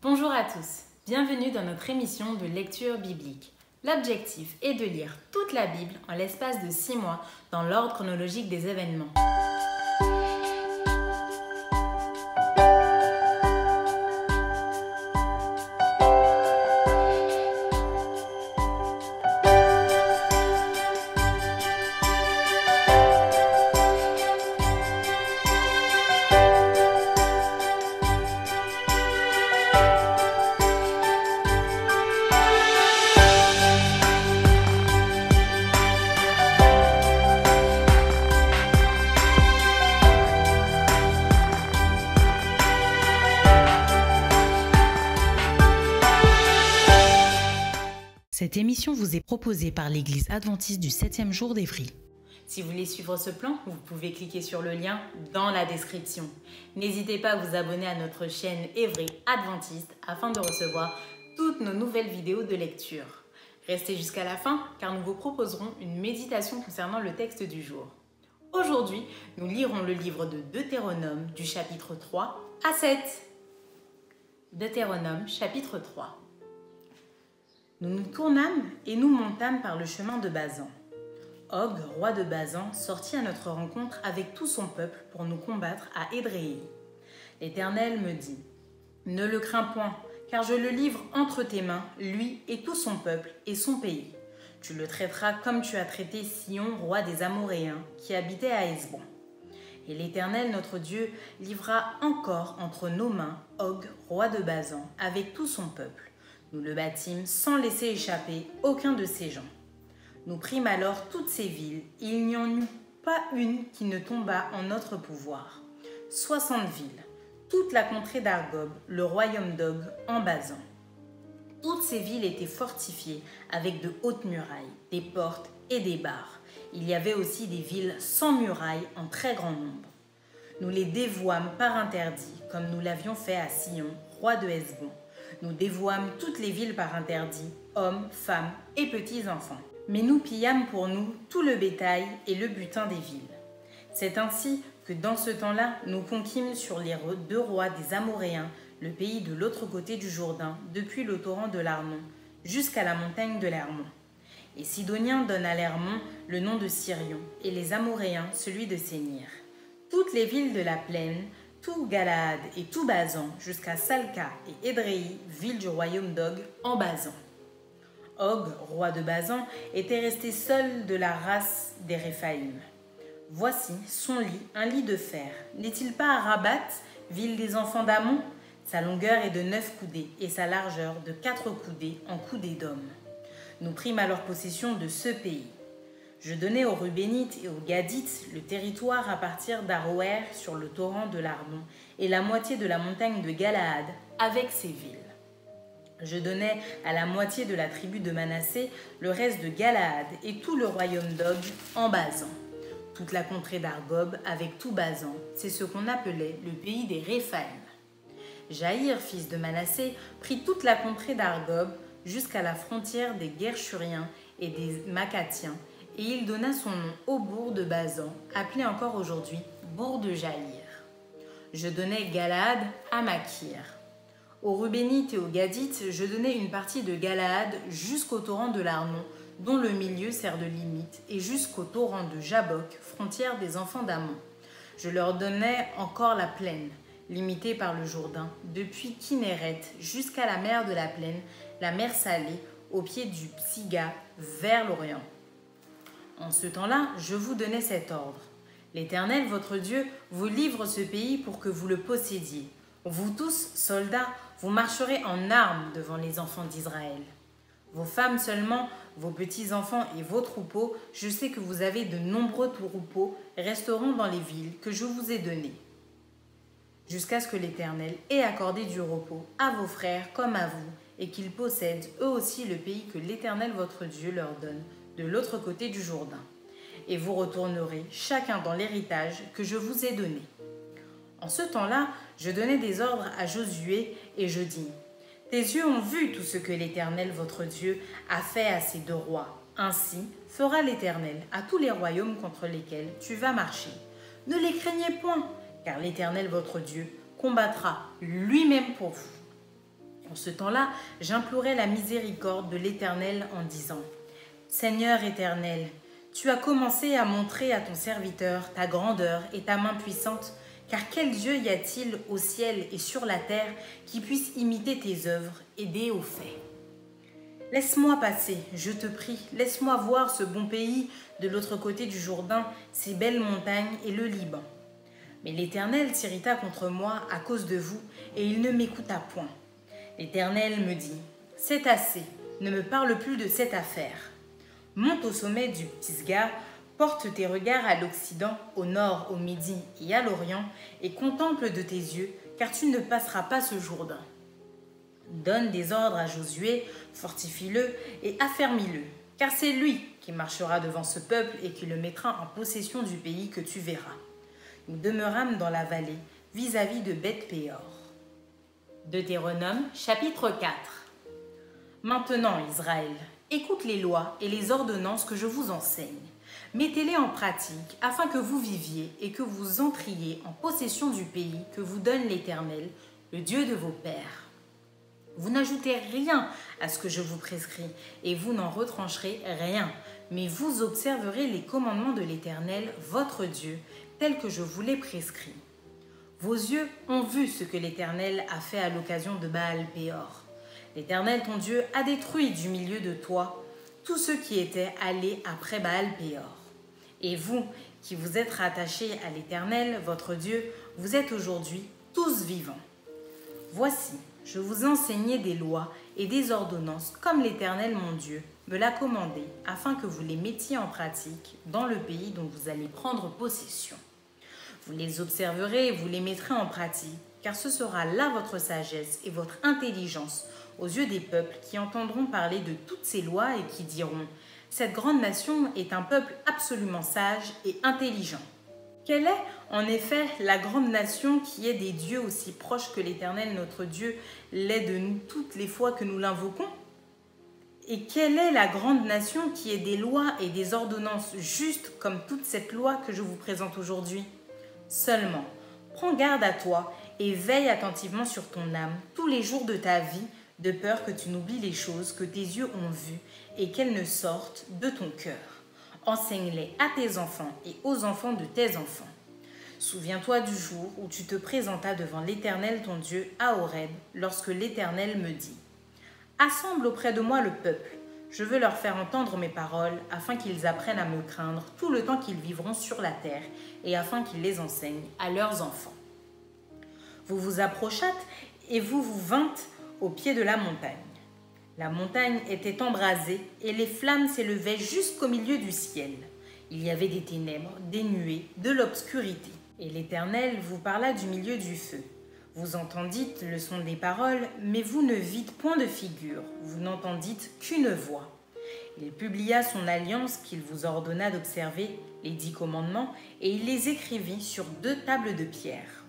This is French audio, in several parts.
Bonjour à tous, bienvenue dans notre émission de lecture biblique. L'objectif est de lire toute la Bible en l'espace de 6 mois dans l'ordre chronologique des événements. Cette émission vous est proposée par l'Église adventiste du 7e jour d'Évry. Si vous voulez suivre ce plan, vous pouvez cliquer sur le lien dans la description. N'hésitez pas à vous abonner à notre chaîne Évry Adventiste afin de recevoir toutes nos nouvelles vidéos de lecture. Restez jusqu'à la fin car nous vous proposerons une méditation concernant le texte du jour. Aujourd'hui, nous lirons le livre de Deutéronome du chapitre 3 à 7. Deutéronome chapitre 3. Nous nous tournâmes et nous montâmes par le chemin de Basan. Og, roi de Basan, sortit à notre rencontre avec tout son peuple pour nous combattre à Édréi. L'Éternel me dit, « Ne le crains point, car je le livre entre tes mains, lui et tout son peuple et son pays. Tu le traiteras comme tu as traité Sihon, roi des Amoréens, qui habitait à Hesbon. Et l'Éternel, notre Dieu, livra encore entre nos mains Og, roi de Basan, avec tout son peuple. Nous le battîmes sans laisser échapper aucun de ses gens. Nous prîmes alors toutes ces villes, et il n'y en eut pas une qui ne tombât en notre pouvoir. 60 villes, toute la contrée d'Argob, le royaume d'Og, en Basan. Toutes ces villes étaient fortifiées avec de hautes murailles, des portes et des barres. Il y avait aussi des villes sans murailles en très grand nombre. Nous les dévouâmes par interdit, comme nous l'avions fait à Sihon, roi de Hesbon. Nous dévouâmes toutes les villes par interdit, hommes, femmes et petits-enfants. Mais nous pillâmes pour nous tout le bétail et le butin des villes. C'est ainsi que dans ce temps-là, nous conquîmes sur les 2 rois des Amoréens, le pays de l'autre côté du Jourdain, depuis le torrent de l'Arnon, jusqu'à la montagne de l'Hermon. Les Sidoniens donnent à l'Hermon le nom de Sirion, et les Amoréens celui de Sénir. Toutes les villes de la plaine, tout Galaad et tout Basan, jusqu'à Salca et Édréi, ville du royaume d'Og, en Basan. Og, roi de Basan, était resté seul de la race des Réphaïm. Voici son lit, un lit de fer. N'est-il pas à Rabat, ville des enfants d'Ammon? Sa longueur est de 9 coudées et sa largeur de 4 coudées en coudées d'homme. Nous prîmes alors possession de ce pays. Je donnai aux Rubénites et aux Gadites le territoire à partir d'Aroër sur le torrent de l'Arnon et la moitié de la montagne de Galaad avec ses villes. Je donnai à la moitié de la tribu de Manassé le reste de Galaad et tout le royaume d'Og en Basan. Toute la contrée d'Argob avec tout Basan, c'est ce qu'on appelait le pays des Réphaïm. Jaïr, fils de Manassé, prit toute la contrée d'Argob jusqu'à la frontière des Guershuriens et des Macatiens, et il donna son nom au bourg de Basan, appelé encore aujourd'hui bourg de Jaïr. Je donnai Galaad à Makir. Aux Rubénites et aux Gadites, je donnai une partie de Galaad jusqu'au torrent de l'Arnon, dont le milieu sert de limite, et jusqu'au torrent de Jabok, frontière des enfants d'Ammon. Je leur donnai encore la plaine, limitée par le Jourdain, depuis Kinéret jusqu'à la mer de la plaine, la mer Salée, au pied du Psiga, vers l'Orient. En ce temps-là, je vous donnai cet ordre. L'Éternel, votre Dieu, vous livre ce pays pour que vous le possédiez. Vous tous, soldats, vous marcherez en armes devant les enfants d'Israël. Vos femmes seulement, vos petits-enfants et vos troupeaux, je sais que vous avez de nombreux troupeaux, resteront dans les villes que je vous ai données. Jusqu'à ce que l'Éternel ait accordé du repos à vos frères comme à vous, et qu'ils possèdent eux aussi le pays que l'Éternel votre Dieu leur donne, de l'autre côté du Jourdain. Et vous retournerez chacun dans l'héritage que je vous ai donné. En ce temps-là, je donnai des ordres à Josué et je dis, « Tes yeux ont vu tout ce que l'Éternel votre Dieu a fait à ces 2 rois. Ainsi fera l'Éternel à tous les royaumes contre lesquels tu vas marcher. Ne les craignez point, car l'Éternel votre Dieu combattra lui-même pour vous. ce temps-là, j'implorai la miséricorde de l'Éternel en disant : Seigneur éternel, tu as commencé à montrer à ton serviteur ta grandeur et ta main puissante, car quel Dieu y a-t-il au ciel et sur la terre qui puisse imiter tes œuvres et des hauts faits ? Laisse-moi passer, je te prie, laisse-moi voir ce bon pays de l'autre côté du Jourdain, ces belles montagnes et le Liban. Mais l'Éternel s'irrita contre moi à cause de vous, et il ne m'écouta point. L'Éternel me dit : C'est assez, ne me parle plus de cette affaire. Monte au sommet du Pisga, porte tes regards à l'Occident, au nord, au Midi et à l'Orient, et contemple de tes yeux, car tu ne passeras pas ce Jourdain. Donne des ordres à Josué, fortifie-le et affermis-le, car c'est lui qui marchera devant ce peuple et qui le mettra en possession du pays que tu verras. Nous demeurâmes dans la vallée, vis-à-vis de Beth-Péor. Deutéronome, chapitre 4. Maintenant, Israël, écoute les lois et les ordonnances que je vous enseigne. Mettez-les en pratique afin que vous viviez et que vous entriez en possession du pays que vous donne l'Éternel, le Dieu de vos pères. Vous n'ajoutez rien à ce que je vous prescris, et vous n'en retrancherez rien, mais vous observerez les commandements de l'Éternel, votre Dieu, tels que je vous les prescris. Vos yeux ont vu ce que l'Éternel a fait à l'occasion de Baal-Péor. L'Éternel, ton Dieu, a détruit du milieu de toi tous ceux qui étaient allés après Baal-Péor. Et vous, qui vous êtes rattachés à l'Éternel, votre Dieu, vous êtes aujourd'hui tous vivants. Voici, je vous enseignais des lois et des ordonnances comme l'Éternel mon Dieu me l'a commandé, afin que vous les mettiez en pratique dans le pays dont vous allez prendre possession. Vous les observerez et vous les mettrez en pratique, car ce sera là votre sagesse et votre intelligence aux yeux des peuples qui entendront parler de toutes ces lois et qui diront : cette grande nation est un peuple absolument sage et intelligent. Quelle est, en effet, la grande nation qui est des dieux aussi proches que l'Éternel notre Dieu l'est de nous toutes les fois que nous l'invoquons ? Et quelle est la grande nation qui est des lois et des ordonnances justes comme toute cette loi que je vous présente aujourd'hui ? Seulement, prends garde à toi et veille attentivement sur ton âme tous les jours de ta vie, de peur que tu n'oublies les choses que tes yeux ont vues et qu'elles ne sortent de ton cœur. Enseigne-les à tes enfants et aux enfants de tes enfants. Souviens-toi du jour où tu te présentas devant l'Éternel ton Dieu à Horeb, lorsque l'Éternel me dit : Assemble auprès de moi le peuple, je veux leur faire entendre mes paroles, afin qu'ils apprennent à me craindre tout le temps qu'ils vivront sur la terre, et afin qu'ils les enseignent à leurs enfants. Vous vous approchâtes, et vous vous vîntes au pied de la montagne. La montagne était embrasée, et les flammes s'élevaient jusqu'au milieu du ciel. Il y avait des ténèbres, des nuées, de l'obscurité. Et l'Éternel vous parla du milieu du feu. Vous entendîtes le son des paroles, mais vous ne vîtes point de figure, vous n'entendîtes qu'une voix. Il publia son alliance qu'il vous ordonna d'observer, les 10 commandements, et il les écrivit sur 2 tables de pierre.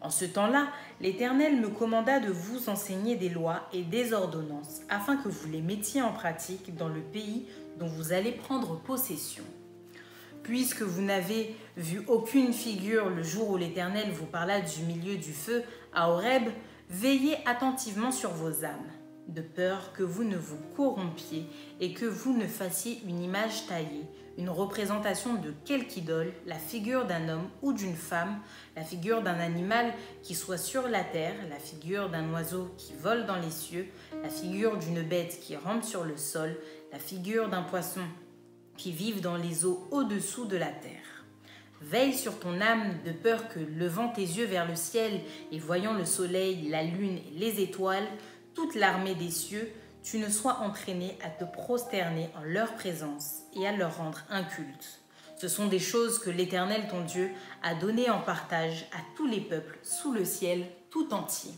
En ce temps-là, l'Éternel me commanda de vous enseigner des lois et des ordonnances, afin que vous les mettiez en pratique dans le pays dont vous allez prendre possession. Puisque vous n'avez vu aucune figure le jour où l'Éternel vous parla du milieu du feu à Horeb, veillez attentivement sur vos âmes, de peur que vous ne vous corrompiez et que vous ne fassiez une image taillée, une représentation de quelque idole, la figure d'un homme ou d'une femme, la figure d'un animal qui soit sur la terre, la figure d'un oiseau qui vole dans les cieux, la figure d'une bête qui rampe sur le sol, la figure d'un poisson qui vivent dans les eaux au-dessous de la terre. Veille sur ton âme de peur que, levant tes yeux vers le ciel et voyant le soleil, la lune et les étoiles, toute l'armée des cieux, tu ne sois entraîné à te prosterner en leur présence et à leur rendre un culte. Ce sont des choses que l'Éternel ton Dieu a données en partage à tous les peuples sous le ciel tout entier.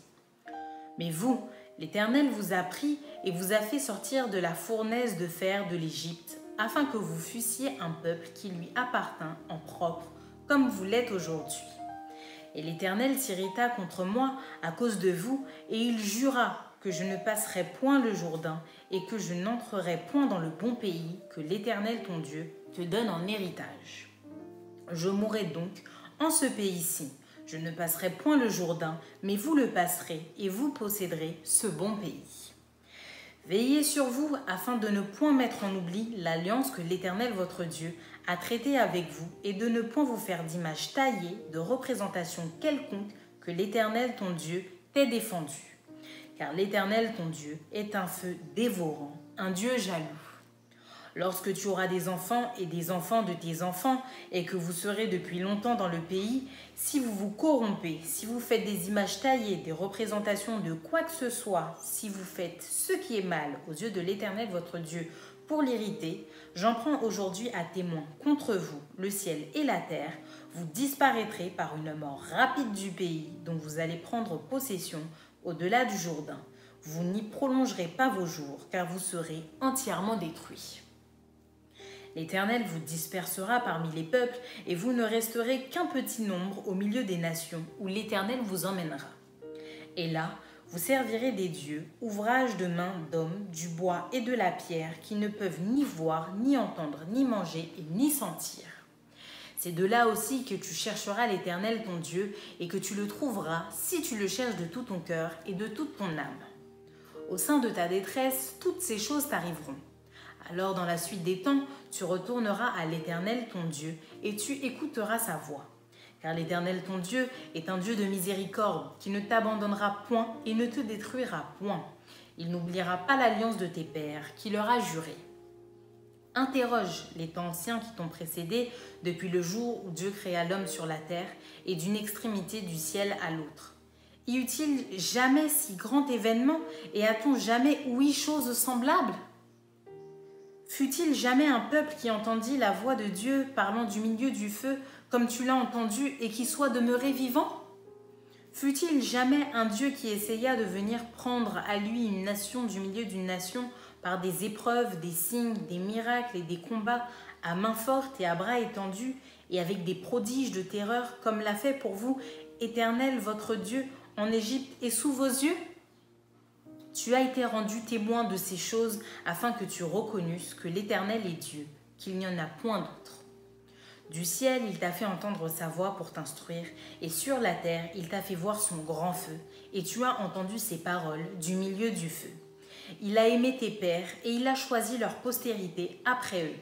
Mais vous, l'Éternel vous a pris et vous a fait sortir de la fournaise de fer de l'Égypte, afin que vous fussiez un peuple qui lui appartint en propre, comme vous l'êtes aujourd'hui. Et l'Éternel s'irrita contre moi à cause de vous, et il jura que je ne passerai point le Jourdain, et que je n'entrerai point dans le bon pays que l'Éternel ton Dieu te donne en héritage. Je mourrai donc en ce pays-ci, Je ne passerai point le Jourdain, mais vous le passerez, et vous posséderez ce bon pays. Veillez sur vous afin de ne point mettre en oubli l'alliance que l'Éternel votre Dieu a traitée avec vous, et de ne point vous faire d'image taillée, de représentation quelconque que l'Éternel ton Dieu t'ait défendu. Car l'Éternel ton Dieu est un feu dévorant, un Dieu jaloux. Lorsque tu auras des enfants et des enfants de tes enfants, et que vous serez depuis longtemps dans le pays, si vous vous corrompez, si vous faites des images taillées, des représentations de quoi que ce soit, si vous faites ce qui est mal aux yeux de l'Éternel votre Dieu pour l'irriter, j'en prends aujourd'hui à témoin contre vous, le ciel et la terre, vous disparaîtrez par une mort rapide du pays dont vous allez prendre possession au-delà du Jourdain. Vous n'y prolongerez pas vos jours, car vous serez entièrement détruits. L'Éternel vous dispersera parmi les peuples, et vous ne resterez qu'un petit nombre au milieu des nations, où l'Éternel vous emmènera. Et là, vous servirez des dieux, ouvrages de mains d'hommes, du bois et de la pierre, qui ne peuvent ni voir, ni entendre, ni manger, et ni sentir. C'est de là aussi que tu chercheras l'Éternel ton Dieu, et que tu le trouveras si tu le cherches de tout ton cœur et de toute ton âme. Au sein de ta détresse, toutes ces choses t'arriveront. Alors dans la suite des temps, tu retourneras à l'Éternel ton Dieu et tu écouteras sa voix. Car l'Éternel ton Dieu est un Dieu de miséricorde qui ne t'abandonnera point et ne te détruira point. Il n'oubliera pas l'alliance de tes pères qu'il leur a juré. Interroge les temps anciens qui t'ont précédé depuis le jour où Dieu créa l'homme sur la terre et d'une extrémité du ciel à l'autre. Y eut-il jamais si grand événement et a-t-on jamais ouï chose semblable ? Fut-il jamais un peuple qui entendit la voix de Dieu parlant du milieu du feu, comme tu l'as entendu, et qui soit demeuré vivant? Fut-il jamais un Dieu qui essaya de venir prendre à lui une nation du milieu d'une nation par des épreuves, des signes, des miracles et des combats à main forte et à bras étendus, et avec des prodiges de terreur, comme l'a fait pour vous, Éternel votre Dieu, en Égypte et sous vos yeux? Tu as été rendu témoin de ces choses afin que tu reconnusses que l'Éternel est Dieu, qu'il n'y en a point d'autre. Du ciel, il t'a fait entendre sa voix pour t'instruire, et sur la terre, il t'a fait voir son grand feu, et tu as entendu ses paroles du milieu du feu. Il a aimé tes pères, et il a choisi leur postérité après eux.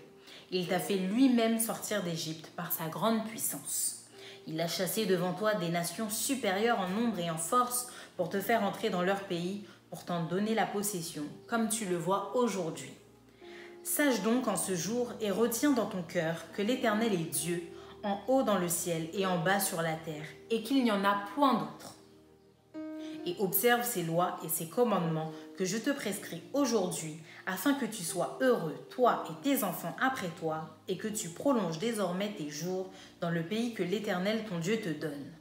Il t'a fait lui-même sortir d'Égypte par sa grande puissance. Il a chassé devant toi des nations supérieures en nombre et en force pour te faire entrer dans leur pays, pour t'en donner la possession, comme tu le vois aujourd'hui. Sache donc en ce jour et retiens dans ton cœur que l'Éternel est Dieu, en haut dans le ciel et en bas sur la terre, et qu'il n'y en a point d'autre. Et observe ces lois et ces commandements que je te prescris aujourd'hui, afin que tu sois heureux, toi et tes enfants après toi, et que tu prolonges désormais tes jours dans le pays que l'Éternel ton Dieu te donne.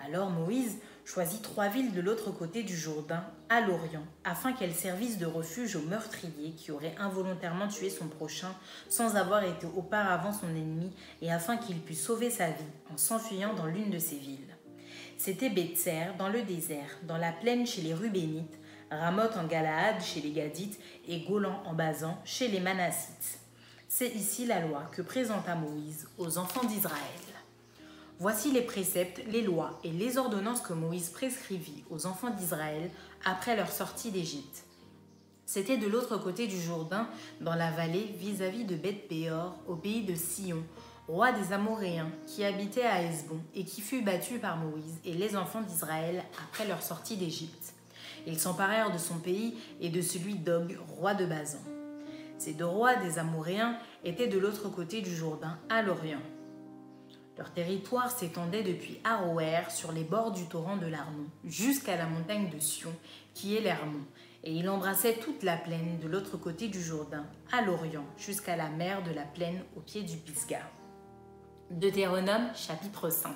Alors Moïse choisit 3 villes de l'autre côté du Jourdain, à l'Orient, afin qu'elles servissent de refuge aux meurtriers qui auraient involontairement tué son prochain sans avoir été auparavant son ennemi, et afin qu'il pût sauver sa vie en s'enfuyant dans l'une de ces villes. C'était Bétser dans le désert, dans la plaine chez les Rubénites, Ramoth en Galaad chez les Gadites et Golan en Basan chez les Manassites. C'est ici la loi que présenta Moïse aux enfants d'Israël. Voici les préceptes, les lois et les ordonnances que Moïse prescrivit aux enfants d'Israël après leur sortie d'Égypte. C'était de l'autre côté du Jourdain, dans la vallée vis-à-vis de Beth-péor, au pays de Sion, roi des Amoréens, qui habitait à Hesbon et qui fut battu par Moïse et les enfants d'Israël après leur sortie d'Égypte. Ils s'emparèrent de son pays et de celui d'Og, roi de Basan. Ces 2 rois des Amoréens étaient de l'autre côté du Jourdain, à l'Orient. Leur territoire s'étendait depuis Aroër sur les bords du torrent de l'Arnon jusqu'à la montagne de Sion, qui est l'Hermon, et il embrassait toute la plaine de l'autre côté du Jourdain, à l'Orient, jusqu'à la mer de la plaine au pied du Pisga. Deutéronome chapitre 5.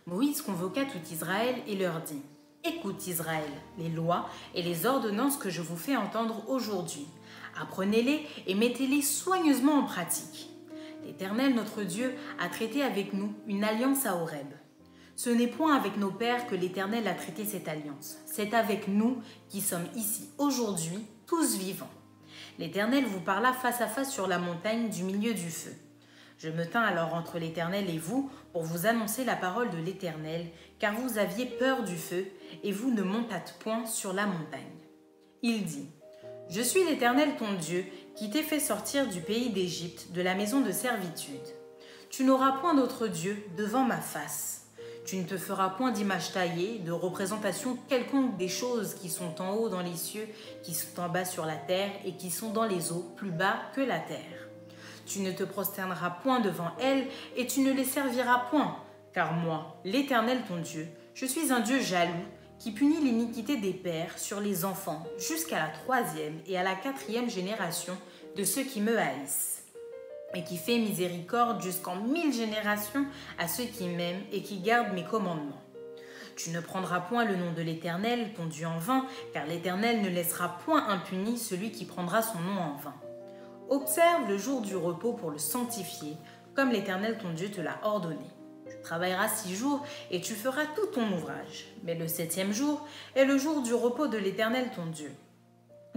Moïse convoqua tout Israël et leur dit : Écoute Israël, les lois et les ordonnances que je vous fais entendre aujourd'hui. Apprenez-les et mettez-les soigneusement en pratique. L'Éternel, notre Dieu, a traité avec nous une alliance à Horeb. Ce n'est point avec nos pères que l'Éternel a traité cette alliance. C'est avec nous qui sommes ici aujourd'hui, tous vivants. L'Éternel vous parla face à face sur la montagne du milieu du feu. Je me tins alors entre l'Éternel et vous pour vous annoncer la parole de l'Éternel, car vous aviez peur du feu, et vous ne montâtes point sur la montagne. Il dit, « Je suis l'Éternel ton Dieu, qui t'ai fait sortir du pays d'Égypte, de la maison de servitude. Tu n'auras point d'autre Dieu devant ma face. Tu ne te feras point d'image taillée, de représentation quelconque des choses qui sont en haut dans les cieux, qui sont en bas sur la terre, et qui sont dans les eaux, plus bas que la terre. Tu ne te prosterneras point devant elles, et tu ne les serviras point, car moi, l'Éternel ton Dieu, je suis un Dieu jaloux, qui punit l'iniquité des pères sur les enfants, jusqu'à la 3e et à la 4e génération de ceux qui me haïssent, et qui fait miséricorde jusqu'en 1000 générations à ceux qui m'aiment et qui gardent mes commandements. Tu ne prendras point le nom de l'Éternel, ton Dieu, en vain, car l'Éternel ne laissera point impuni celui qui prendra son nom en vain. Observe le jour du repos pour le sanctifier, comme l'Éternel ton Dieu te l'a ordonné. Tu travailleras 6 jours et tu feras tout ton ouvrage. Mais le 7e jour est le jour du repos de l'Éternel ton Dieu.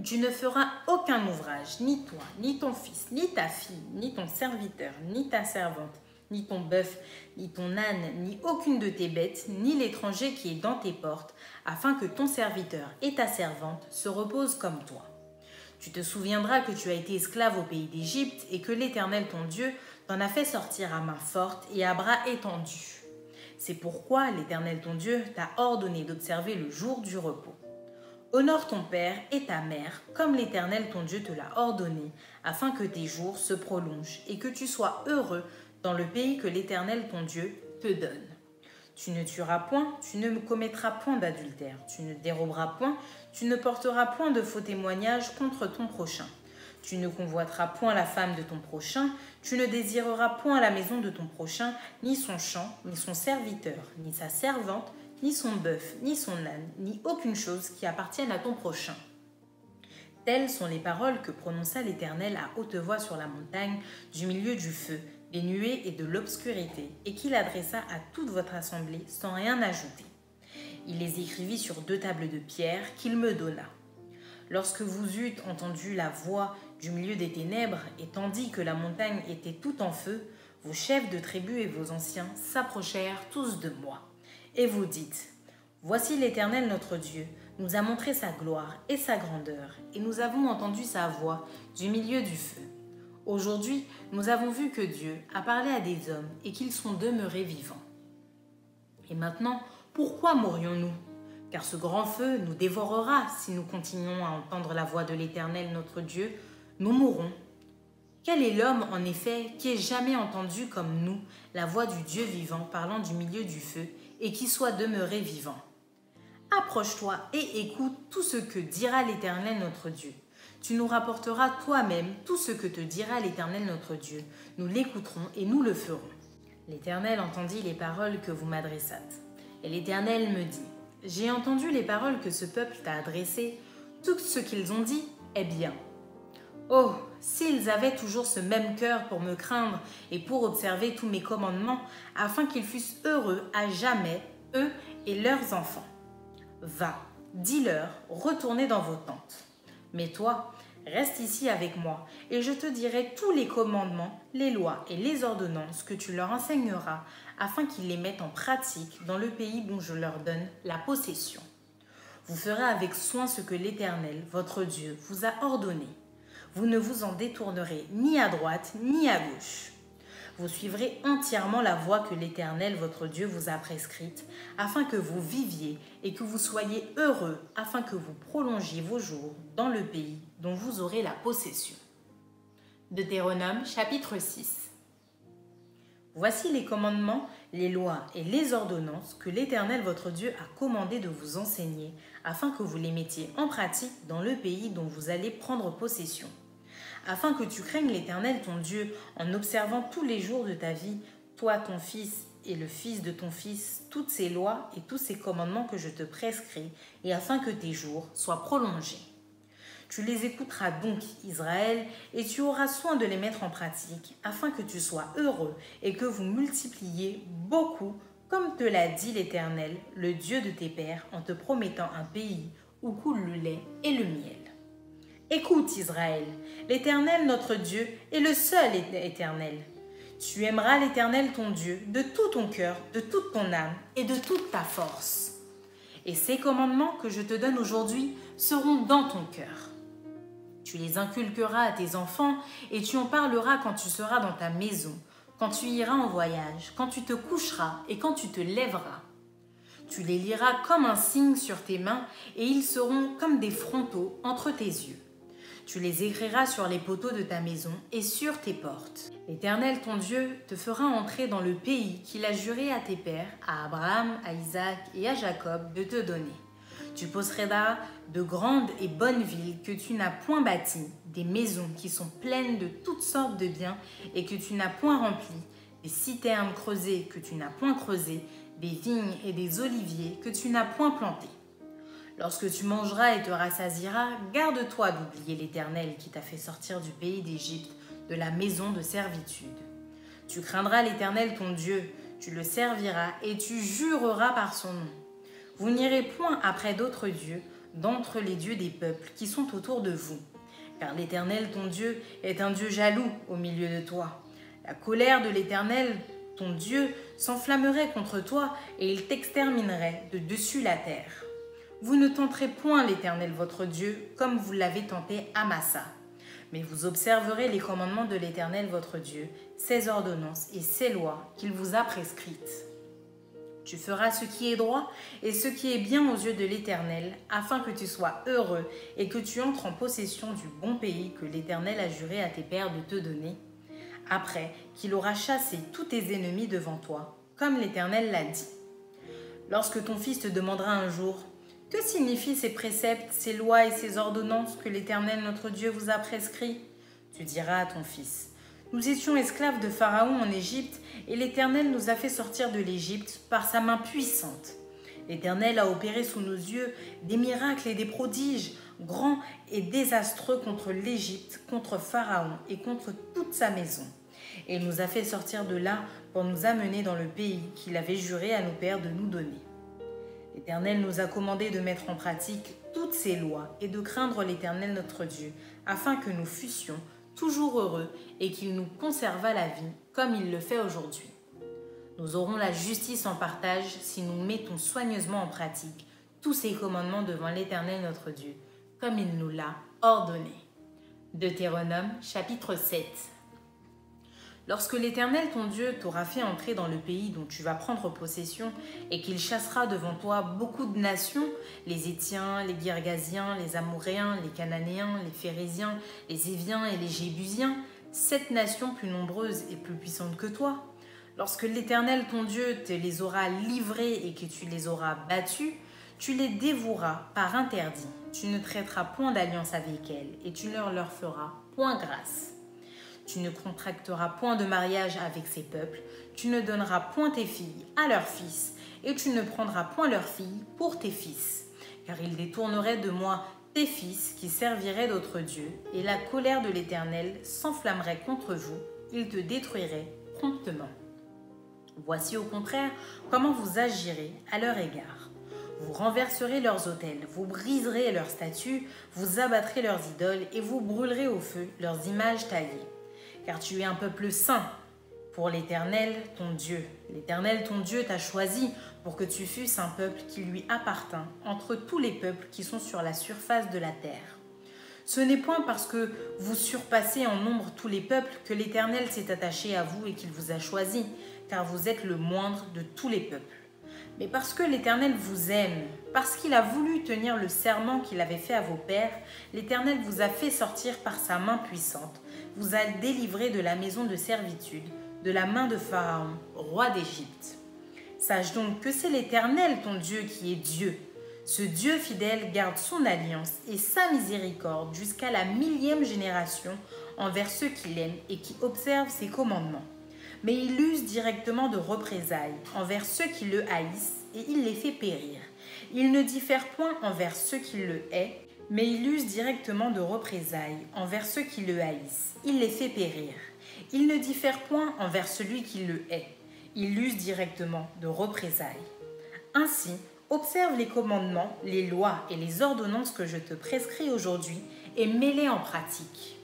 Tu ne feras aucun ouvrage, ni toi, ni ton fils, ni ta fille, ni ton serviteur, ni ta servante, ni ton bœuf, ni ton âne, ni aucune de tes bêtes, ni l'étranger qui est dans tes portes, afin que ton serviteur et ta servante se reposent comme toi. Tu te souviendras que tu as été esclave au pays d'Égypte et que l'Éternel ton Dieu t'en a fait sortir à main forte et à bras étendus. C'est pourquoi l'Éternel ton Dieu t'a ordonné d'observer le jour du repos. Honore ton père et ta mère comme l'Éternel ton Dieu te l'a ordonné, afin que tes jours se prolongent et que tu sois heureux dans le pays que l'Éternel ton Dieu te donne. Tu ne tueras point, tu ne commettras point d'adultère, tu ne déroberas point, tu ne porteras point de faux témoignages contre ton prochain. Tu ne convoiteras point la femme de ton prochain, tu ne désireras point la maison de ton prochain, ni son champ, ni son serviteur, ni sa servante, ni son bœuf, ni son âne, ni aucune chose qui appartienne à ton prochain. Telles sont les paroles que prononça l'Éternel à haute voix sur la montagne, du milieu du feu, des nuées et de l'obscurité, et qu'il adressa à toute votre assemblée sans rien ajouter. Il les écrivit sur 2 tables de pierre qu'il me donna. Lorsque vous eûtes entendu la voix du milieu des ténèbres, et tandis que la montagne était tout en feu, vos chefs de tribu et vos anciens s'approchèrent tous de moi. Et vous dites, « Voici l'Éternel notre Dieu, nous a montré sa gloire et sa grandeur, et nous avons entendu sa voix du milieu du feu. Aujourd'hui, nous avons vu que Dieu a parlé à des hommes et qu'ils sont demeurés vivants. Et maintenant, pourquoi mourrions-nous ? Car ce grand feu nous dévorera si nous continuons à entendre la voix de l'Éternel notre Dieu, nous mourrons. Quel est l'homme, en effet, qui ait jamais entendu comme nous la voix du Dieu vivant parlant du milieu du feu et qui soit demeuré vivant ? Approche-toi et écoute tout ce que dira l'Éternel notre Dieu. Tu nous rapporteras toi-même tout ce que te dira l'Éternel notre Dieu. Nous l'écouterons et nous le ferons. » L'Éternel entendit les paroles que vous m'adressâtes. Et l'Éternel me dit, « J'ai entendu les paroles que ce peuple t'a adressées. Tout ce qu'ils ont dit est bien. Oh, s'ils avaient toujours ce même cœur pour me craindre et pour observer tous mes commandements, afin qu'ils fussent heureux à jamais, eux et leurs enfants. Va, dis-leur, retournez dans vos tentes. Mais toi, reste ici avec moi, et je te dirai tous les commandements, les lois et les ordonnances que tu leur enseigneras, afin qu'ils les mettent en pratique dans le pays dont je leur donne la possession. Vous ferez avec soin ce que l'Éternel, votre Dieu, vous a ordonné. Vous ne vous en détournerez ni à droite ni à gauche. Vous suivrez entièrement la voie que l'Éternel, votre Dieu, vous a prescrite, afin que vous viviez et que vous soyez heureux, afin que vous prolongiez vos jours dans le pays dont vous aurez la possession. Deutéronome chapitre 6. Voici les commandements, les lois et les ordonnances que l'Éternel, votre Dieu, a commandé de vous enseigner, afin que vous les mettiez en pratique dans le pays dont vous allez prendre possession. Afin que tu craignes l'Éternel ton Dieu en observant tous les jours de ta vie, toi, ton fils et le fils de ton fils, toutes ces lois et tous ces commandements que je te prescris, et afin que tes jours soient prolongés. Tu les écouteras donc, Israël, et tu auras soin de les mettre en pratique, afin que tu sois heureux et que vous multipliez beaucoup, comme te l'a dit l'Éternel, le Dieu de tes pères, en te promettant un pays où coule le lait et le miel. Écoute, Israël, l'Éternel notre Dieu est le seul Éternel. Tu aimeras l'Éternel ton Dieu de tout ton cœur, de toute ton âme et de toute ta force. Et ces commandements que je te donne aujourd'hui seront dans ton cœur. Tu les inculqueras à tes enfants et tu en parleras quand tu seras dans ta maison, quand tu iras en voyage, quand tu te coucheras et quand tu te lèveras. Tu les liras comme un signe sur tes mains et ils seront comme des frontaux entre tes yeux. Tu les écriras sur les poteaux de ta maison et sur tes portes. L'Éternel ton Dieu te fera entrer dans le pays qu'il a juré à tes pères, à Abraham, à Isaac et à Jacob de te donner. Tu posséderas de grandes et bonnes villes que tu n'as point bâties, des maisons qui sont pleines de toutes sortes de biens et que tu n'as point remplies, des citernes creusées que tu n'as point creusées, des vignes et des oliviers que tu n'as point plantés. Lorsque tu mangeras et te rassasieras, garde-toi d'oublier l'Éternel qui t'a fait sortir du pays d'Égypte, de la maison de servitude. Tu craindras l'Éternel ton Dieu, tu le serviras et tu jureras par son nom. Vous n'irez point après d'autres dieux, d'entre les dieux des peuples qui sont autour de vous. Car l'Éternel ton Dieu est un Dieu jaloux au milieu de toi. La colère de l'Éternel ton Dieu s'enflammerait contre toi et il t'exterminerait de dessus la terre. Vous ne tenterez point l'Éternel votre Dieu comme vous l'avez tenté à Massa. Mais vous observerez les commandements de l'Éternel votre Dieu, ses ordonnances et ses lois qu'il vous a prescrites. Tu feras ce qui est droit et ce qui est bien aux yeux de l'Éternel, afin que tu sois heureux et que tu entres en possession du bon pays que l'Éternel a juré à tes pères de te donner, après qu'il aura chassé tous tes ennemis devant toi, comme l'Éternel l'a dit. Lorsque ton fils te demandera un jour « Que signifient ces préceptes, ces lois et ces ordonnances que l'Éternel notre Dieu vous a prescrits ?» Tu diras à ton fils « Nous étions esclaves de Pharaon en Égypte et l'Éternel nous a fait sortir de l'Égypte par sa main puissante. L'Éternel a opéré sous nos yeux des miracles et des prodiges grands et désastreux contre l'Égypte, contre Pharaon et contre toute sa maison. Et il nous a fait sortir de là pour nous amener dans le pays qu'il avait juré à nos pères de nous donner. L'Éternel nous a commandé de mettre en pratique toutes ces lois et de craindre l'Éternel notre Dieu, afin que nous fussions toujours heureux et qu'il nous conservât la vie comme il le fait aujourd'hui. Nous aurons la justice en partage si nous mettons soigneusement en pratique tous ces commandements devant l'Éternel notre Dieu, comme il nous l'a ordonné. Deutéronome chapitre 7. Lorsque l'Éternel ton Dieu t'aura fait entrer dans le pays dont tu vas prendre possession et qu'il chassera devant toi beaucoup de nations, les Hétiens, les Girgasiens, les Amoréens, les Cananéens, les Phéréziens, les Éviens et les Jébusiens, 7 nations plus nombreuses et plus puissantes que toi, lorsque l'Éternel ton Dieu te les aura livrés et que tu les auras battus, tu les dévoueras par interdit. Tu ne traiteras point d'alliance avec elles et tu ne leur feras point grâce. Tu ne contracteras point de mariage avec ces peuples, tu ne donneras point tes filles à leurs fils, et tu ne prendras point leurs filles pour tes fils, car ils détourneraient de moi tes fils qui serviraient d'autres dieux, et la colère de l'Éternel s'enflammerait contre vous, il te détruirait promptement. Voici au contraire comment vous agirez à leur égard. Vous renverserez leurs autels, vous briserez leurs statues, vous abattrez leurs idoles, et vous brûlerez au feu leurs images taillées. Car tu es un peuple saint pour l'Éternel ton Dieu. L'Éternel ton Dieu t'a choisi pour que tu fusses un peuple qui lui appartint entre tous les peuples qui sont sur la surface de la terre. Ce n'est point parce que vous surpassez en nombre tous les peuples que l'Éternel s'est attaché à vous et qu'il vous a choisi, car vous êtes le moindre de tous les peuples. Mais parce que l'Éternel vous aime, parce qu'il a voulu tenir le serment qu'il avait fait à vos pères, l'Éternel vous a fait sortir par sa main puissante, vous a délivré de la maison de servitude, de la main de Pharaon, roi d'Égypte. Sache donc que c'est l'Éternel ton Dieu qui est Dieu. Ce Dieu fidèle garde son alliance et sa miséricorde jusqu'à la 1000e génération envers ceux qui l'aiment et qui observent ses commandements. Mais il use directement de représailles envers ceux qui le haïssent et il les fait périr. Il ne diffère point envers ceux qui le haïssent, mais il use directement de représailles envers ceux qui le haïssent. Il les fait périr. Il ne diffère point envers celui qui le hait. Il use directement de représailles. Ainsi, observe les commandements, les lois et les ordonnances que je te prescris aujourd'hui et mets-les en pratique.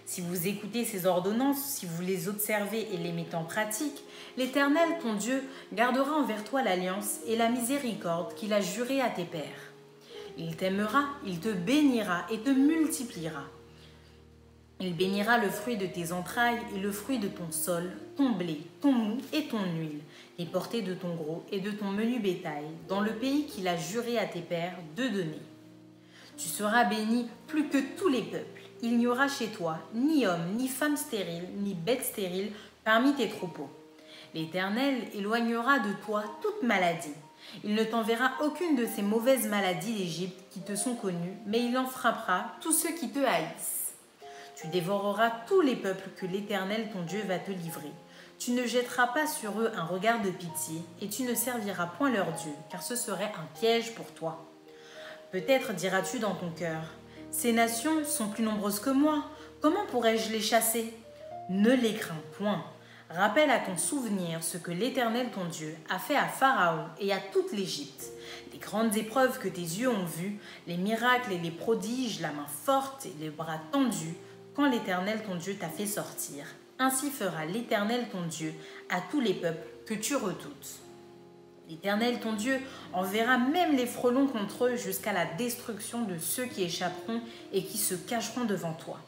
Si vous écoutez ces ordonnances, si vous les observez et les mettez en pratique, l'Éternel, ton Dieu, gardera envers toi l'alliance et la miséricorde qu'il a jurée à tes pères. Il t'aimera, il te bénira et te multipliera. Il bénira le fruit de tes entrailles et le fruit de ton sol, ton blé, ton mou et ton huile, les portées de ton gros et de ton menu bétail, dans le pays qu'il a juré à tes pères de donner. Tu seras béni plus que tous les peuples. Il n'y aura chez toi ni homme, ni femme stérile, ni bête stérile parmi tes troupeaux. L'Éternel éloignera de toi toute maladie. Il ne t'enverra aucune de ces mauvaises maladies d'Égypte qui te sont connues, mais il en frappera tous ceux qui te haïssent. Tu dévoreras tous les peuples que l'Éternel ton Dieu va te livrer. Tu ne jetteras pas sur eux un regard de pitié, et tu ne serviras point leur Dieu, car ce serait un piège pour toi. Peut-être diras-tu dans ton cœur, « Ces nations sont plus nombreuses que moi, comment pourrais-je les chasser ?» Ne les crains point. Rappelle à ton souvenir ce que l'Éternel ton Dieu a fait à Pharaon et à toute l'Égypte, les grandes épreuves que tes yeux ont vues, les miracles et les prodiges, la main forte et les bras tendus, quand l'Éternel ton Dieu t'a fait sortir. Ainsi fera l'Éternel ton Dieu à tous les peuples que tu redoutes. L'Éternel ton Dieu enverra même les frelons contre eux jusqu'à la destruction de ceux qui échapperont et qui se cacheront devant toi.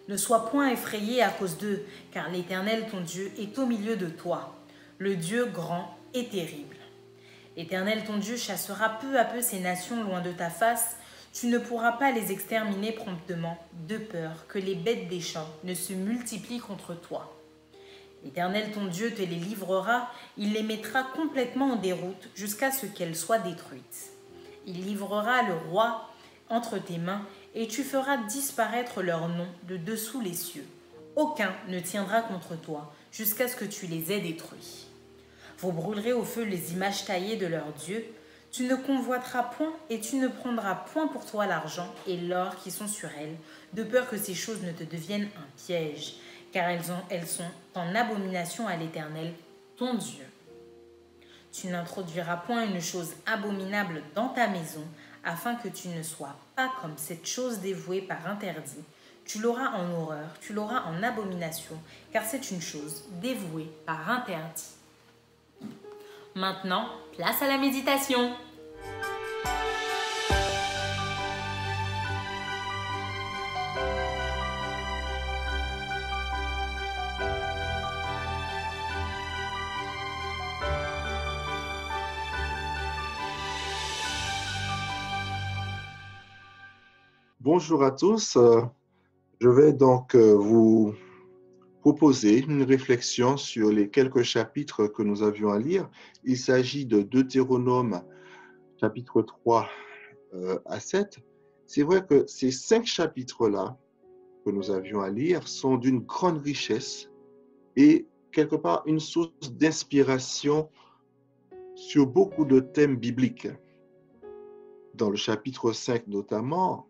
Ne sois point effrayé à cause d'eux, car l'Éternel ton Dieu est au milieu de toi, le Dieu grand et terrible. L'Éternel ton Dieu chassera peu à peu ces nations loin de ta face. Tu ne pourras pas les exterminer promptement, de peur que les bêtes des champs ne se multiplient contre toi. L'Éternel ton Dieu te les livrera, il les mettra complètement en déroute jusqu'à ce qu'elles soient détruites. Il livrera le roi entre tes mains et tu feras disparaître leur nom de dessous les cieux. Aucun ne tiendra contre toi jusqu'à ce que tu les aies détruits. Vous brûlerez au feu les images taillées de leurs dieux. Tu ne convoiteras point et tu ne prendras point pour toi l'argent et l'or qui sont sur elles, de peur que ces choses ne te deviennent un piège, car elles sont en abomination à l'Éternel, ton Dieu. Tu n'introduiras point une chose abominable dans ta maison, afin que tu ne sois pas comme cette chose dévouée par interdit. Tu l'auras en horreur, tu l'auras en abomination, car c'est une chose dévouée par interdit. Maintenant, place à la méditation. Bonjour à tous, je vais donc vous proposer une réflexion sur les quelques chapitres que nous avions à lire. Il s'agit de Deutéronome chapitre 3 à 7. C'est vrai que ces 5 chapitres-là que nous avions à lire sont d'une grande richesse et quelque part une source d'inspiration sur beaucoup de thèmes bibliques. Dans le chapitre 5 notamment,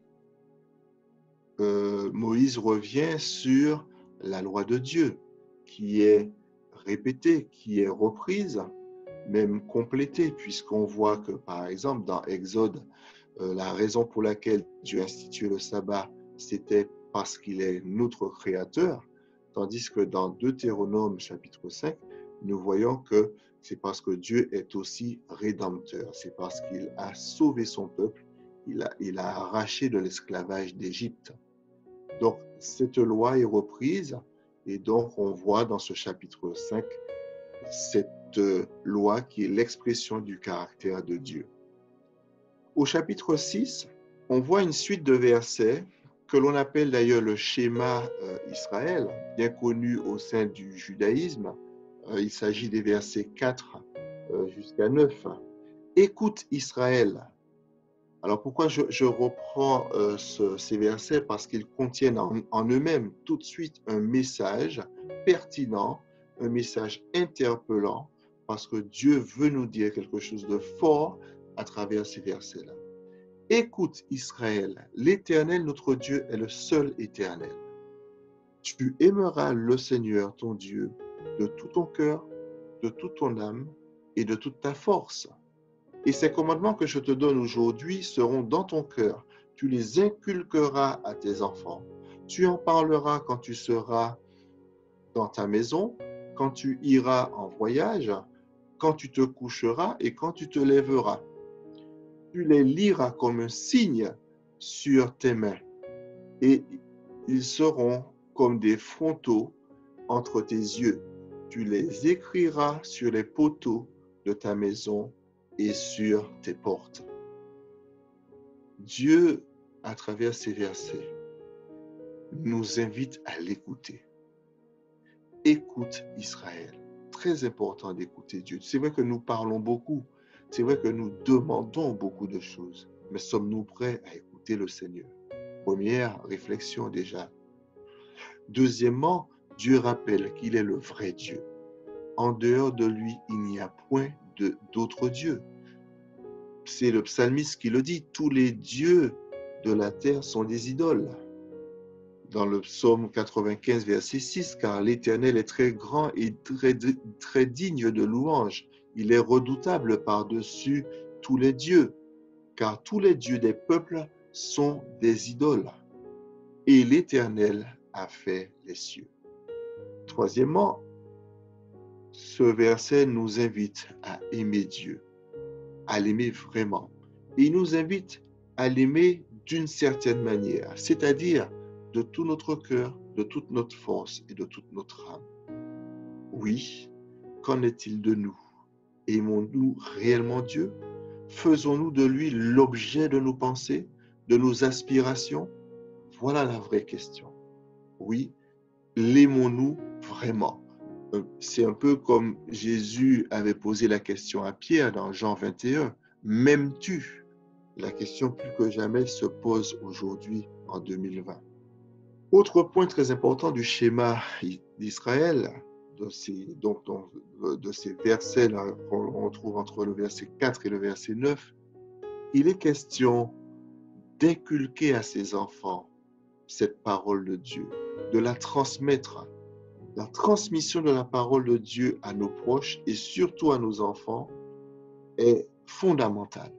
Moïse revient sur la loi de Dieu, qui est répétée, qui est reprise, même complétée, puisqu'on voit que, par exemple, dans Exode, la raison pour laquelle Dieu a institué le sabbat, c'était parce qu'il est notre Créateur, tandis que dans Deutéronome chapitre 5, nous voyons que c'est parce que Dieu est aussi rédempteur, c'est parce qu'il a sauvé son peuple, il a arraché de l'esclavage d'Égypte. Donc, cette loi est reprise et donc on voit dans ce chapitre 5 cette loi qui est l'expression du caractère de Dieu. Au chapitre 6, on voit une suite de versets que l'on appelle d'ailleurs le schéma Israël, bien connu au sein du judaïsme. Il s'agit des versets 4 jusqu'à 9. Écoute Israël. Alors pourquoi je reprends ces versets? Parce qu'ils contiennent en eux-mêmes tout de suite un message pertinent, un message interpellant, parce que Dieu veut nous dire quelque chose de fort à travers ces versets-là. Écoute Israël, l'Éternel notre Dieu est le seul éternel. Tu aimeras le Seigneur ton Dieu de tout ton cœur, de toute ton âme et de toute ta force. Et ces commandements que je te donne aujourd'hui seront dans ton cœur. Tu les inculqueras à tes enfants. Tu en parleras quand tu seras dans ta maison, quand tu iras en voyage, quand tu te coucheras et quand tu te lèveras. Tu les liras comme un signe sur tes mains et ils seront comme des frontaux entre tes yeux. Tu les écriras sur les poteaux de ta maison et sur tes portes. Dieu, à travers ces versets, nous invite à l'écouter. Écoute Israël. Très important d'écouter Dieu. C'est vrai que nous parlons beaucoup. C'est vrai que nous demandons beaucoup de choses. Mais sommes-nous prêts à écouter le Seigneur? Première réflexion déjà. Deuxièmement, Dieu rappelle qu'il est le vrai Dieu. En dehors de lui, il n'y a point d'autre Dieu. C'est le psalmiste qui le dit. Tous les dieux de la terre sont des idoles. Dans le psaume 95, verset 6, car l'Éternel est très grand et très digne de louange. Il est redoutable par-dessus tous les dieux, car tous les dieux des peuples sont des idoles. Et l'Éternel a fait les cieux. Troisièmement, ce verset nous invite à aimer Dieu, à l'aimer vraiment. Et il nous invite à l'aimer d'une certaine manière, c'est-à-dire de tout notre cœur, de toute notre force et de toute notre âme. Oui, qu'en est-il de nous? Aimons-nous réellement Dieu? Faisons-nous de lui l'objet de nos pensées, de nos aspirations? Voilà la vraie question. Oui, l'aimons-nous vraiment? C'est un peu comme Jésus avait posé la question à Pierre dans Jean 21. M'aimes-tu? La question plus que jamais se pose aujourd'hui en 2020. Autre point très important du schéma d'Israël, de ces versets-là qu'on retrouve entre le verset 4 et le verset 9, il est question d'inculquer à ses enfants cette parole de Dieu, de la transmettre. La transmission de la parole de Dieu à nos proches et surtout à nos enfants est fondamentale.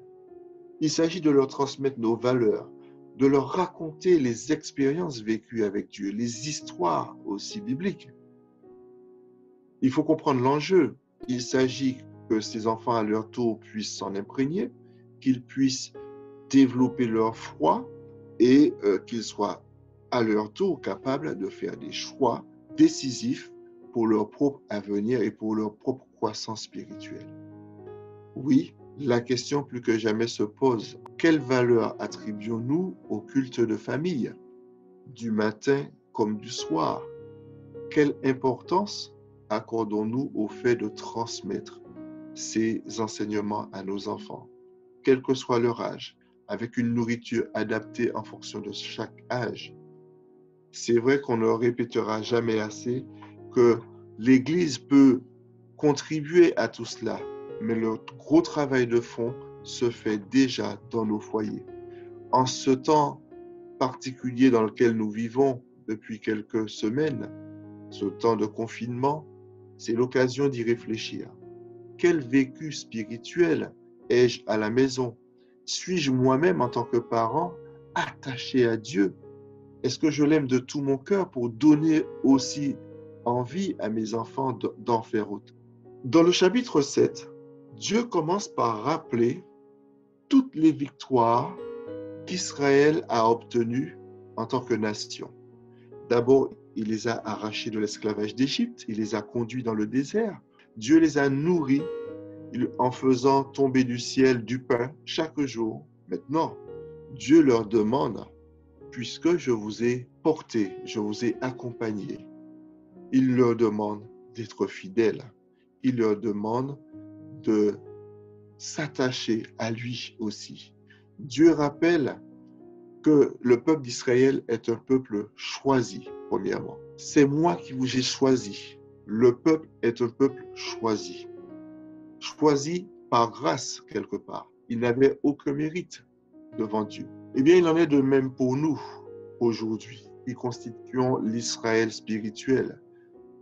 Il s'agit de leur transmettre nos valeurs, de leur raconter les expériences vécues avec Dieu, les histoires aussi bibliques. Il faut comprendre l'enjeu. Il s'agit que ces enfants à leur tour puissent s'en imprégner, qu'ils puissent développer leur foi et qu'ils soient à leur tour capables de faire des choix décisifs pour leur propre avenir et pour leur propre croissance spirituelle. Oui, la question plus que jamais se pose. Quelle valeur attribuons-nous au culte de famille, du matin comme du soir? Quelle importance accordons-nous au fait de transmettre ces enseignements à nos enfants, quel que soit leur âge, avec une nourriture adaptée en fonction de chaque âge? C'est vrai qu'on ne répétera jamais assez que l'Église peut contribuer à tout cela, mais le gros travail de fond se fait déjà dans nos foyers. En ce temps particulier dans lequel nous vivons depuis quelques semaines, ce temps de confinement, c'est l'occasion d'y réfléchir. Quel vécu spirituel ai-je à la maison? Suis-je moi-même en tant que parent attaché à Dieu? Est-ce que je l'aime de tout mon cœur pour donner aussi envie à mes enfants d'en faire autant? Dans le chapitre 7, Dieu commence par rappeler toutes les victoires qu'Israël a obtenues en tant que nation. D'abord, il les a arrachés de l'esclavage d'Égypte, il les a conduits dans le désert. Dieu les a nourris en faisant tomber du ciel du pain chaque jour. Maintenant, Dieu leur demande, puisque je vous ai porté, je vous ai accompagné, il leur demande d'être fidèles. Il leur demande de s'attacher à lui aussi. Dieu rappelle que le peuple d'Israël est un peuple choisi, premièrement. C'est moi qui vous ai choisi. Le peuple est un peuple choisi. Choisi par grâce, quelque part. Il n'avait aucun mérite devant Dieu. Eh bien, il en est de même pour nous, aujourd'hui, qui constituons l'Israël spirituel.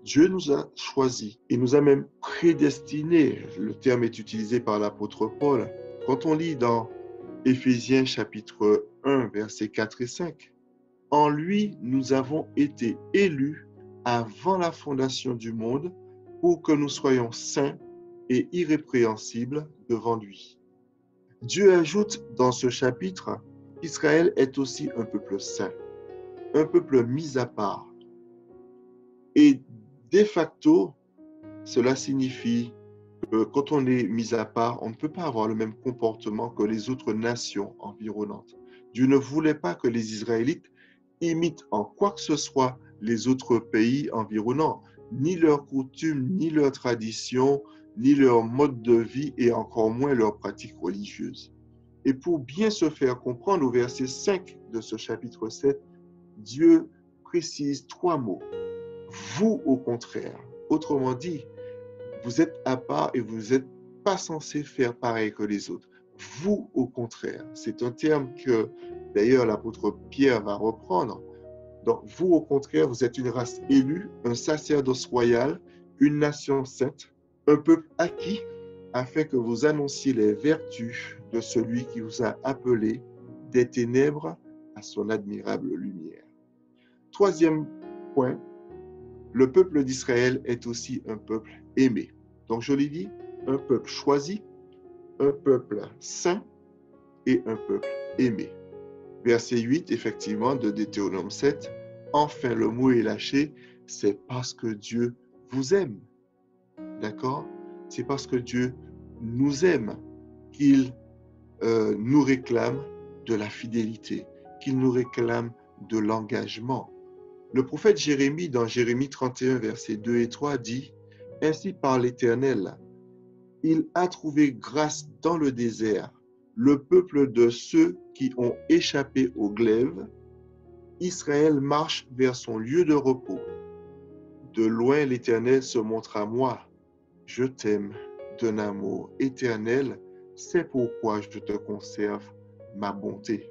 Dieu nous a choisis et nous a même prédestinés. Le terme est utilisé par l'apôtre Paul. Quand on lit dans Éphésiens chapitre 1, versets 4 et 5, En lui, nous avons été élus avant la fondation du monde pour que nous soyons saints et irrépréhensibles devant lui. Dieu ajoute dans ce chapitre qu'Israël est aussi un peuple saint, un peuple mis à part. Et de facto, cela signifie que quand on est mis à part, on ne peut pas avoir le même comportement que les autres nations environnantes. Dieu ne voulait pas que les Israélites imitent en quoi que ce soit les autres pays environnants, ni leurs coutumes, ni leurs traditions, ni leur mode de vie et encore moins leurs pratiques religieuses. Et pour bien se faire comprendre, au verset 5 de ce chapitre 7, Dieu précise 3 mots. Vous, au contraire. Autrement dit, vous êtes à part et vous n'êtes pas censé faire pareil que les autres. Vous, au contraire. C'est un terme que, d'ailleurs, l'apôtre Pierre va reprendre. Donc, vous, au contraire, vous êtes une race élue, un sacerdoce royal, une nation sainte, un peuple acquis, afin que vous annonciez les vertus de celui qui vous a appelé des ténèbres à son admirable lumière. Troisième point, le peuple d'Israël est aussi un peuple aimé. Donc, je l'ai dit, un peuple choisi, un peuple saint et un peuple aimé. Verset 8, effectivement, de Deutéronome 7, enfin le mot est lâché, c'est parce que Dieu vous aime. D'accord? C'est parce que Dieu nous aime qu'il nous réclame de la fidélité, qu'il nous réclame de l'engagement. Le prophète Jérémie, dans Jérémie 31, versets 2 et 3, dit « Ainsi par l'Éternel, il a trouvé grâce dans le désert, le peuple de ceux qui ont échappé au glaive. Israël marche vers son lieu de repos. De loin, l'Éternel se montre à moi. Je t'aime d'un amour éternel, c'est pourquoi je te conserve ma bonté. »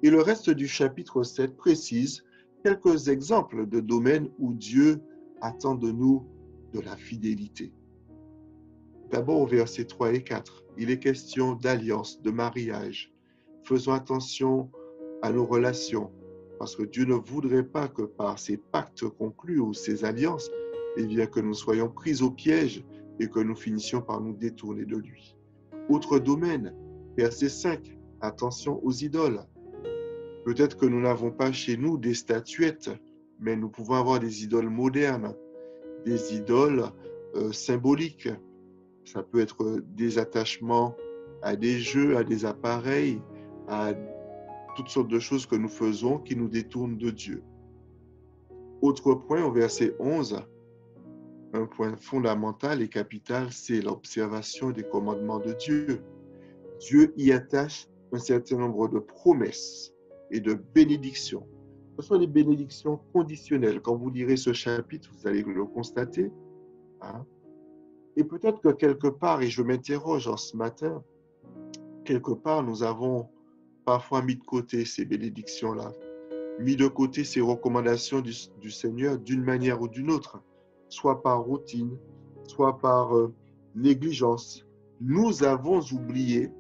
Et le reste du chapitre 7 précise quelques exemples de domaines où Dieu attend de nous de la fidélité. D'abord au verset 3 et 4, il est question d'alliance, de mariage. Faisons attention à nos relations, parce que Dieu ne voudrait pas que par ces pactes conclus ou ces alliances, eh bien, que nous soyons pris au piège et que nous finissions par nous détourner de lui. Autre domaine, verset 5, attention aux idoles. Peut-être que nous n'avons pas chez nous des statuettes, mais nous pouvons avoir des idoles modernes, des idoles symboliques. Ça peut être des attachements à des jeux, à des appareils, à toutes sortes de choses que nous faisons qui nous détournent de Dieu. Autre point, au verset 11, un point fondamental et capital, c'est l'observation des commandements de Dieu. Dieu y attache un certain nombre de promesses et de bénédictions. Ce sont des bénédictions conditionnelles. Quand vous lirez ce chapitre, vous allez le constater. Hein? Et peut-être que quelque part, et je m'interroge en ce matin, quelque part, nous avons parfois mis de côté ces bénédictions-là, mis de côté ces recommandations du Seigneur d'une manière ou d'une autre, soit par routine, soit par négligence. Nous avons oublié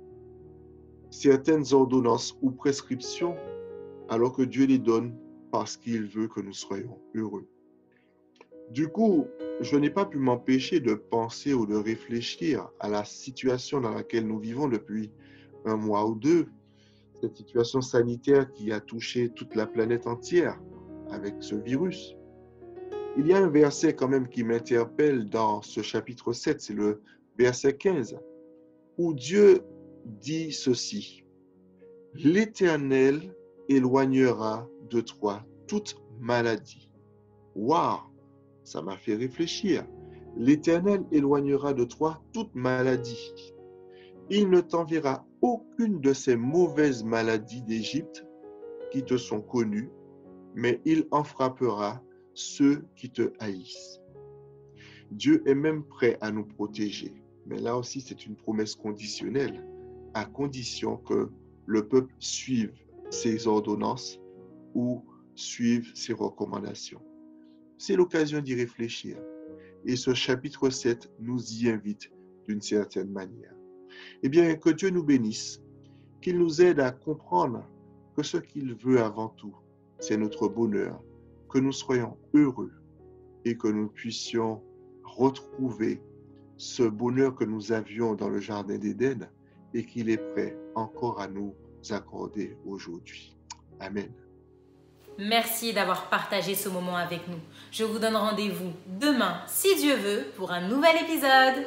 certaines ordonnances ou prescriptions alors que Dieu les donne parce qu'il veut que nous soyons heureux. Du coup, je n'ai pas pu m'empêcher de penser ou de réfléchir à la situation dans laquelle nous vivons depuis un mois ou deux, cette situation sanitaire qui a touché toute la planète entière avec ce virus. Il y a un verset quand même qui m'interpelle dans ce chapitre 7, c'est le verset 15, où Dieu dit ceci: « L'Éternel éloignera de toi toute maladie. » Waouh, ça m'a fait réfléchir. L'Éternel éloignera de toi toute maladie. Il ne t'enverra aucune de ces mauvaises maladies d'Égypte qui te sont connues, mais il en frappera ceux qui te haïssent. Dieu est même prêt à nous protéger, mais là aussi c'est une promesse conditionnelle, à condition que le peuple suive ses ordonnances ou suive ses recommandations. C'est l'occasion d'y réfléchir. Et ce chapitre 7 nous y invite d'une certaine manière. Eh bien, que Dieu nous bénisse, qu'il nous aide à comprendre que ce qu'il veut avant tout, c'est notre bonheur, que nous soyons heureux et que nous puissions retrouver ce bonheur que nous avions dans le Jardin d'Éden et qu'il est prêt encore à nous accorder aujourd'hui. Amen. Merci d'avoir partagé ce moment avec nous. Je vous donne rendez-vous demain, si Dieu veut, pour un nouvel épisode.